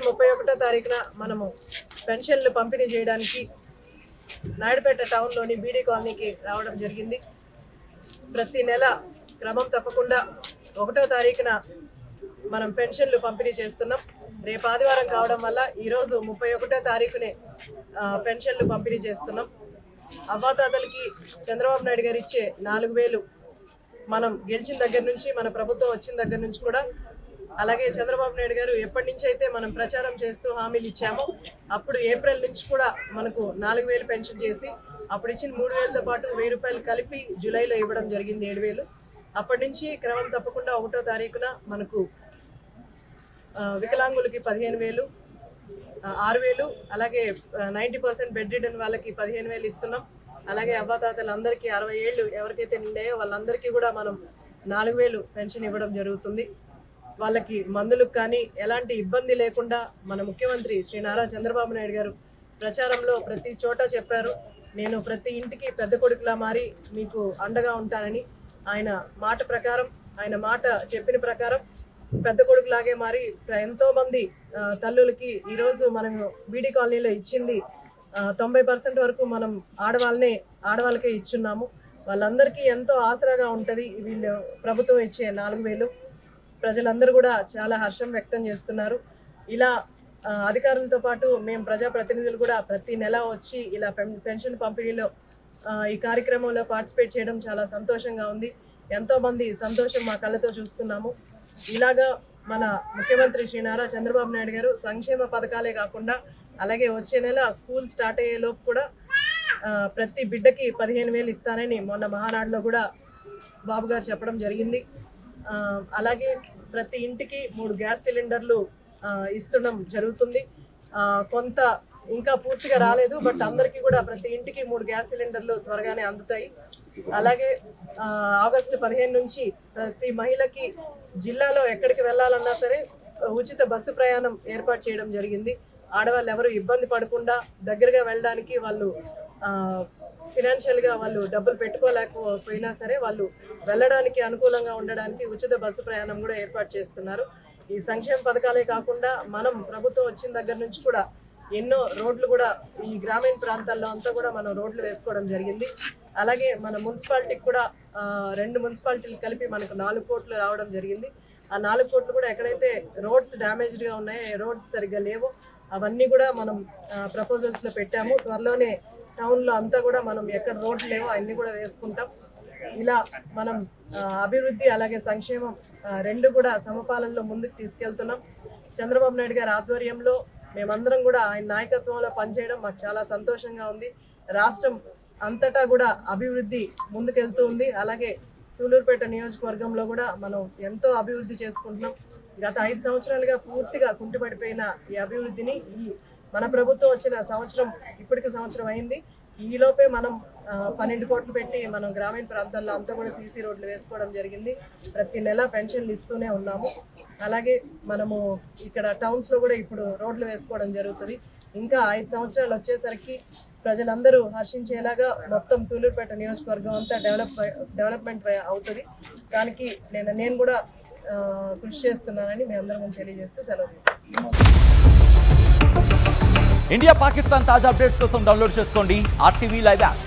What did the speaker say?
31వ తారీఖున మనము పెన్షన్లు పంపిణీ చేయడానికి నాయుడుపేట టౌన్లోని బీడీ కాలనీకి రావడం జరిగింది. ప్రతి నెల క్రమం తప్పకుండా 1వ తారీఖున మనం పెన్షన్లు పంపిణీ చేస్తున్నాం. రేపు ఆదివారం కావడం వల్ల ఈరోజు 31వ తారీఖునే పెన్షన్లు పంపిణీ చేస్తున్నాం. అవ్వాతాతలకి చంద్రబాబు నాయుడు గారు ఇచ్చే 4000 మనం గెలిచిన దగ్గర నుంచి, మన ప్రభుత్వం వచ్చిన దగ్గర నుంచి కూడా, అలాగే చంద్రబాబు నాయుడు గారు ఎప్పటి నుంచి అయితే మనం ప్రచారం చేస్తూ హామీలు ఇచ్చామో అప్పుడు ఏప్రిల్ నుంచి కూడా మనకు 4000 పెన్షన్ చేసి అప్పుడు ఇచ్చిన 3000తో పాటు 1000 రూపాయలు కలిపి జూలైలో ఇవ్వడం జరిగింది 7000. అప్పటి నుంచి క్రమం తప్పకుండా 1వ తారీఖున మనకు వికలాంగులకి 15000, 6000, అలాగే 90% బెడ్ రిడన్ వాళ్ళకి 15000 ఇస్తున్నాం. అలాగే అవ్వాతాతలందరికీ 60 ఏళ్ళు ఎవరికైతే నిండాయో వాళ్ళందరికీ కూడా మనం 4000 పెన్షన్ ఇవ్వడం జరుగుతుంది. వాళ్ళకి మందులకు కానీ ఎలాంటి ఇబ్బంది లేకుండా మన ముఖ్యమంత్రి శ్రీ నారా చంద్రబాబు నాయుడు గారు ప్రచారంలో ప్రతి చోట చెప్పారు, నేను ప్రతి ఇంటికి పెద్ద కొడుకులా మారి మీకు అండగా ఉంటానని. ఆయన మాట ప్రకారం, ఆయన మాట చెప్పిన ప్రకారం పెద్ద కొడుకులాగే మారి ఎంతోమంది తల్లులకి ఈరోజు మనం బీడీ కాలనీలో ఇచ్చింది 90% వరకు మనం ఆడవాళ్ళకే ఇచ్చున్నాము. వాళ్ళందరికీ ఎంతో ఆసరాగా ఉంటుంది వీళ్ళు ప్రభుత్వం ఇచ్చే 4000. ప్రజలందరూ కూడా చాలా హర్షం వ్యక్తం చేస్తున్నారు. ఇలా అధికారులతో పాటు మేము ప్రజాప్రతినిధులు కూడా ప్రతి నెల వచ్చి ఇలా పెన్షన్ పంపిణీలో ఈ కార్యక్రమంలో పార్టిసిపేట్ చేయడం చాలా సంతోషంగా ఉంది. ఎంతోమంది సంతోషం మా కళ్ళతో చూస్తున్నాము. ఇలాగా మన ముఖ్యమంత్రి శ్రీ నారా చంద్రబాబు నాయుడు గారు సంక్షేమ పథకాలే కాకుండా అలాగే వచ్చే నెల స్కూల్ స్టార్ట్ అయ్యేలోపు కూడా ప్రతి బిడ్డకి 15000 ఇస్తానని మొన్న మహానాడులో కూడా బాబు గారు చెప్పడం జరిగింది. అలాగే ప్రతి ఇంటికి 3 గ్యాస్ సిలిండర్లు ఇస్తడం జరుగుతుంది. కొంత ఇంకా పూర్తిగా రాలేదు, బట్ అందరికీ కూడా ప్రతి ఇంటికి 3 గ్యాస్ సిలిండర్లు త్వరగానే అందుతాయి. అలాగే ఆగస్టు 15 నుంచి ప్రతి మహిళకి జిల్లాలో ఎక్కడికి వెళ్ళాలన్నా సరే ఉచిత బస్సు ప్రయాణం ఏర్పాటు చేయడం జరిగింది. ఆడవాళ్ళు ఎవరు ఇబ్బంది పడకుండా దగ్గరగా వెళ్ళడానికి, వాళ్ళు ఫినాన్షియల్గా వాళ్ళు డబ్బులు పెట్టుకోలేకపోయినా సరే వాళ్ళు వెళ్ళడానికి అనుకూలంగా ఉండడానికి ఉచిత బస్సు ప్రయాణం కూడా ఏర్పాటు చేస్తున్నారు. ఈ సంక్షేమ పథకాలే కాకుండా మనం ప్రభుత్వం వచ్చిన దగ్గర నుంచి కూడా ఎన్నో రోడ్లు కూడా ఈ గ్రామీణ ప్రాంతాల్లో అంతా కూడా మనం రోడ్లు వేసుకోవడం జరిగింది. అలాగే మన మున్సిపాలిటీకి కూడా 2 మున్సిపాలిటీలు కలిపి మనకు 4 కోట్లు రావడం జరిగింది. ఆ 4 కోట్లు కూడా ఎక్కడైతే రోడ్స్ డ్యామేజ్డ్గా ఉన్నాయో, రోడ్స్ సరిగ్గా లేవో అవన్నీ కూడా మనం ప్రపోజల్స్లో పెట్టాము. త్వరలోనే టౌన్లో అంతా కూడా మనం ఎక్కడ రోడ్లు లేవో అన్నీ కూడా వేసుకుంటాం. ఇలా మనం అభివృద్ధి అలాగే సంక్షేమం 2 కూడా సమపాలనలో ముందుకు తీసుకెళ్తున్నాం. చంద్రబాబు నాయుడు గారి ఆధ్వర్యంలో మేమందరం కూడా ఆయన నాయకత్వంలో పనిచేయడం మాకు చాలా సంతోషంగా ఉంది. రాష్ట్రం అంతటా కూడా అభివృద్ధి ముందుకెళ్తూ ఉంది. అలాగే సూలూరుపేట నియోజకవర్గంలో కూడా మనం ఎంతో అభివృద్ధి చేసుకుంటున్నాం. గత 5 సంవత్సరాలుగా పూర్తిగా కుంటుపడిపోయిన ఈ అభివృద్ధిని మన ప్రభుత్వం వచ్చిన సంవత్సరం, ఇప్పటికి సంవత్సరం అయింది. ఈలోపే మనం 12 కోట్లు పెట్టి మనం గ్రామీణ ప్రాంతాల్లో అంతా కూడా సీసీ రోడ్లు వేసుకోవడం జరిగింది. ప్రతి నెల పెన్షన్లు ఇస్తూనే ఉన్నాము. అలాగే మనము ఇక్కడ టౌన్స్లో కూడా ఇప్పుడు రోడ్లు వేసుకోవడం జరుగుతుంది. ఇంకా 5 సంవత్సరాలు వచ్చేసరికి ప్రజలందరూ హర్షించేలాగా మొత్తం సూలూరుపేట నియోజకవర్గం అంతా డెవలప్మెంట్ అవుతుంది. దానికి నేను కూడా కృషి చేస్తున్నానని మీ అందరం తెలియజేస్తూ సెలవు తీసుకుంటాను. ఇండియా పాకిస్తాన్ తాజా అప్డేట్స్ కోసం డౌన్లోడ్ చేసుకోండి RTV లైవ్ యాప్.